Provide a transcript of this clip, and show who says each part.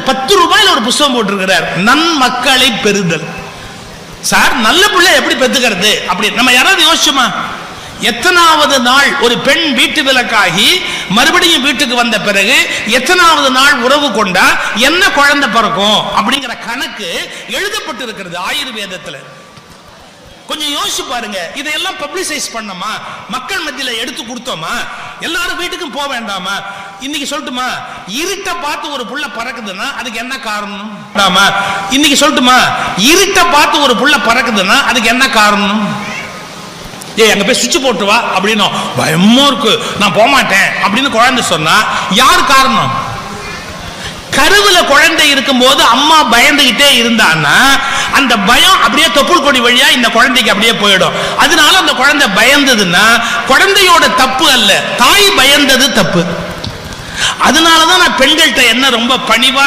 Speaker 1: 10 ரூபாயில ஒரு புத்தகம் போட்டிருக்கிறார், நன்மக்களை பெறுதல். சார் நல்ல பிள்ளை எப்படி பெத்துக்கிறது அப்படி நம்ம யாராவது யோசிச்சுமா? எத்தனாவது நாள் ஒரு பெண் வீட்டு விலக்காகி மறுபடியும் வீட்டுக்கு வந்த பிறகு எத்தனாவது நாள் உறவு கொண்டா என்ன குழந்தை பிறக்கும் அப்படிங்கிற கணக்கு எழுதப்பட்டு இருக்கிறது ஆயுர்வேதத்துல. கொஞ்சம் யோசிச்சு பாருங்க. இதையெல்லாம் பப்ளிசைஸ் பண்ணோமா? மக்கள் மத்தியில எடுத்து கொடுத்தோமா? எல்லாரும் வீட்டுக்கும் போக வேண்டாமா? இன்னைக்கு சொல்லட்டுமா, இருட்ட பார்த்து ஒரு புள்ள பறக்குதுன்னா அதுக்கு என்ன காரணம்? இன்னைக்கு சொல்லட்டுமா, இருட்ட பார்த்து ஒரு புள்ள பறக்குதுன்னா அதுக்கு என்ன காரணம்? அங்க போய் சுவிட்ச் போட்டு வா அப்படின்னு பயமா இருக்கு, நான் போக மாட்டேன் அப்படின்னு குழந்தை சொன்னா யார் காரணம்? கருவுல குழந்தை இருக்கும் போது அம்மா பயந்துகிட்டே இருந்தான்னா அந்த பயம் அப்படியே தொப்புள் கொடி வழியா இந்த குழந்தைக்கு அப்படியே போயிடும். அதனால அந்த குழந்தை பயந்ததுன்னா குழந்தையோட தப்பு அல்ல, தாய் பயந்தது தப்பு. அதனாலதான் நான் பெண்கள்கிட்ட என்ன ரொம்ப பணிவா